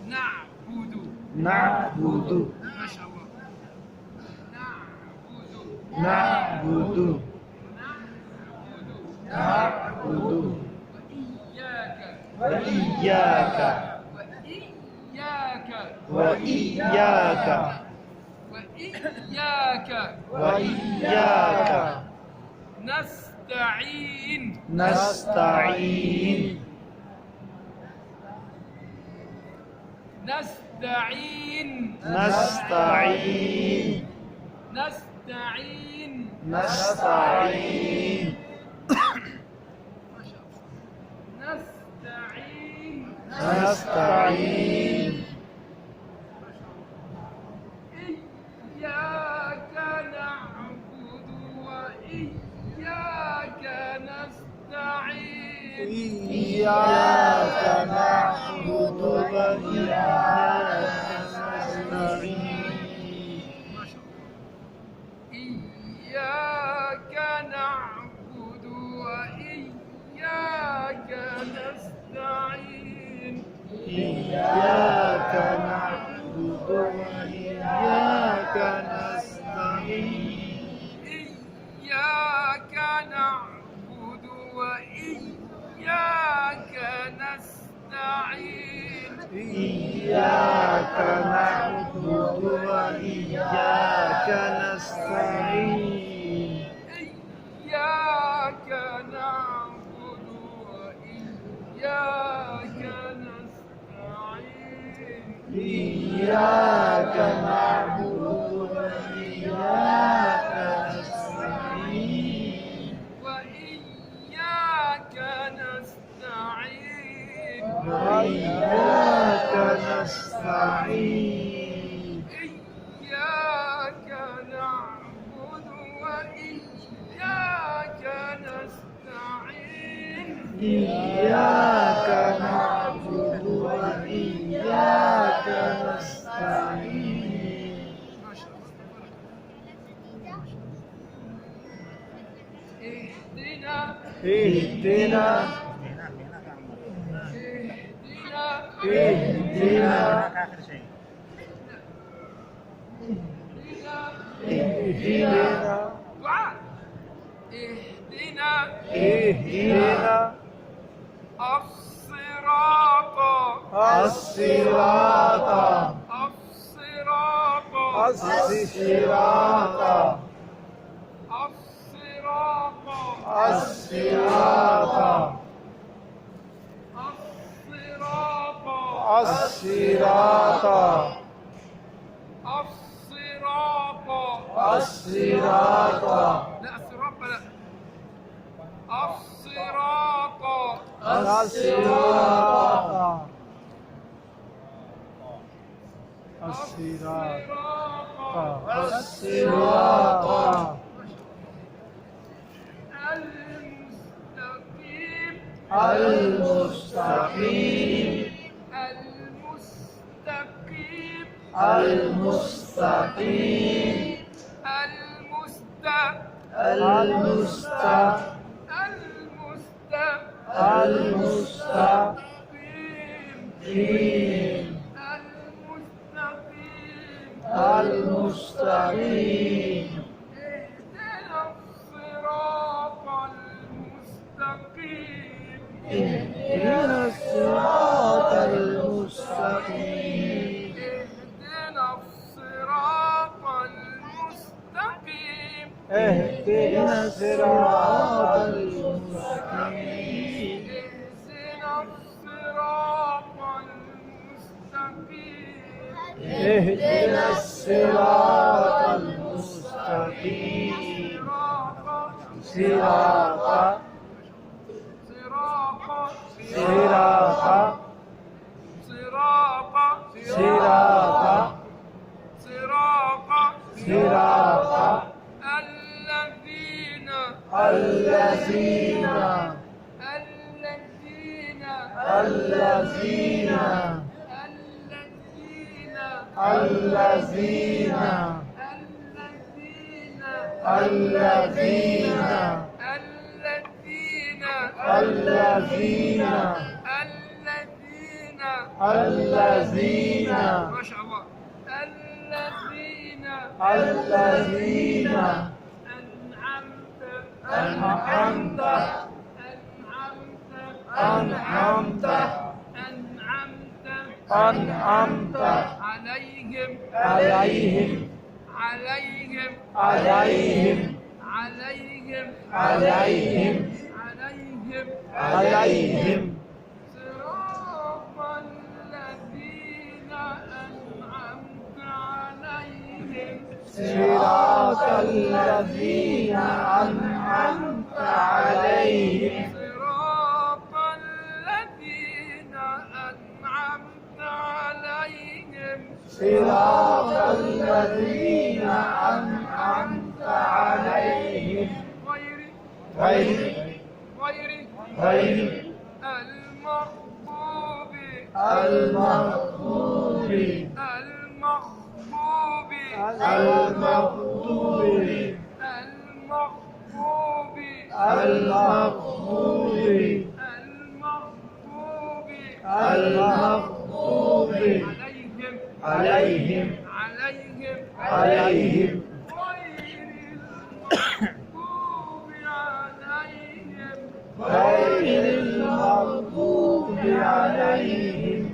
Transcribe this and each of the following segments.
نعبد نعبد ما شاء الله نعبد نعبد وإياك وإياك وإياك وإياك وإياك وإياك نستعين نستعين نستعين نستعين نستعين نستعين نستعين نستعين إياك نعبد وإياك نستعين إياك نعبد وإياك نستعين إياك نعبد وإياك نستعين إياك نعبد وإياك نستعين إياك نعبد وإياك نستعين إياك نعبد وإياك نستعين إياك نعبد وإياك نستعين إياك نعبد وإياك نستعين وإياك نستعين وإياك نستعين إياك نعبد وإياك نستعين إياك نعبد وإياك نستعين ما شاء الله اهدنا اهدنا اهدنا دعاء اهدنا اهدنا الصراط الصراط الصراط الصراط الصراط الصراط الصراط الصراط الصراط الصراط لا الصراط لا الصراط الصراط الصراط المستقيم المستقيم المستقيم المستقيم المستقيم اهدنا الصراط المستقيم اهدنا الصراط المستقيم اهدنا الصراط المستقيم صراط الذين ما شاء الله الذين أنعمت أنعمت أنعمت عليهم عليهم عليهم عليهم عليهم عليهم عليهم عليهم صراط الذين أنعمت عليهم صراط الذين أنعمت عليهم صراط الذين أنعمت عليهم غير غير المغضوب المغضوب المغضوب المغضوب عليهم عليهم غير المغضوب عليهم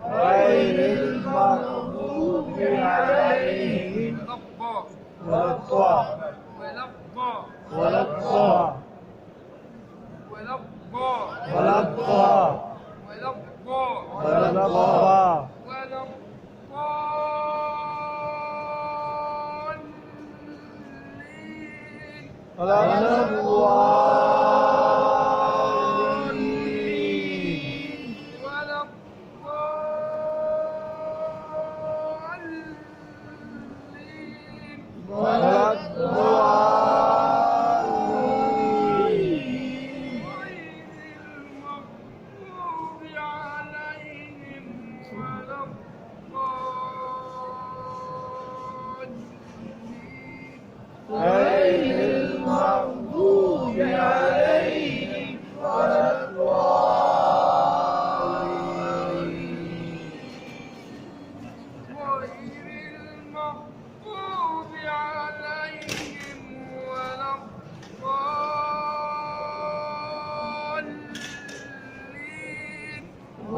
غير المغضوب عليهم ولا الضالين ولا الضالين ولا غير المغضوب عليهم ولا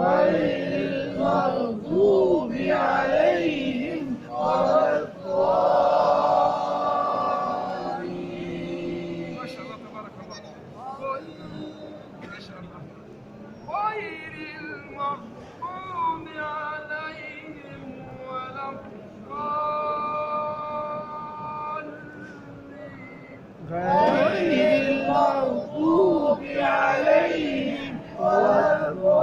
غير المغضوب عليهم ولا الضالين ما شاء الله تبارك الله ما شاء الله غير المغضوب عليهم ولا الضالين غير المغضوب عليهم ولا الضالين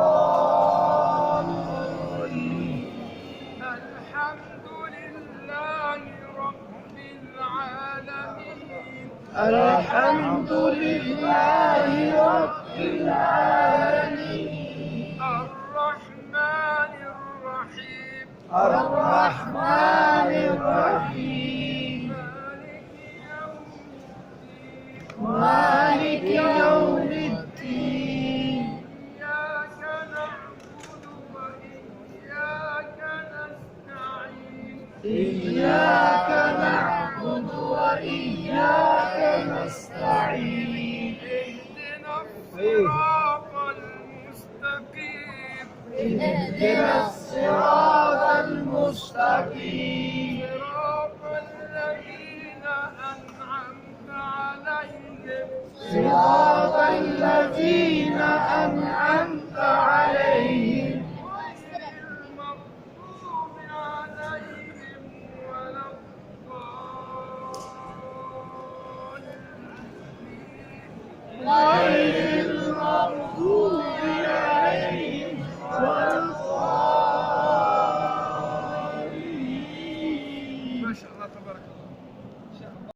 الحمد لله رب العالمين الحمد لله رب العالمين الرحمن الرحيم الرحمن الرحيم مالك يوم الدين مالك يوم الدين إياك نعبد وإياك نستعين اهدنا الصراط المستقيم صراط الذين أنعمت عليهم صراط الذين أنعمت عليهم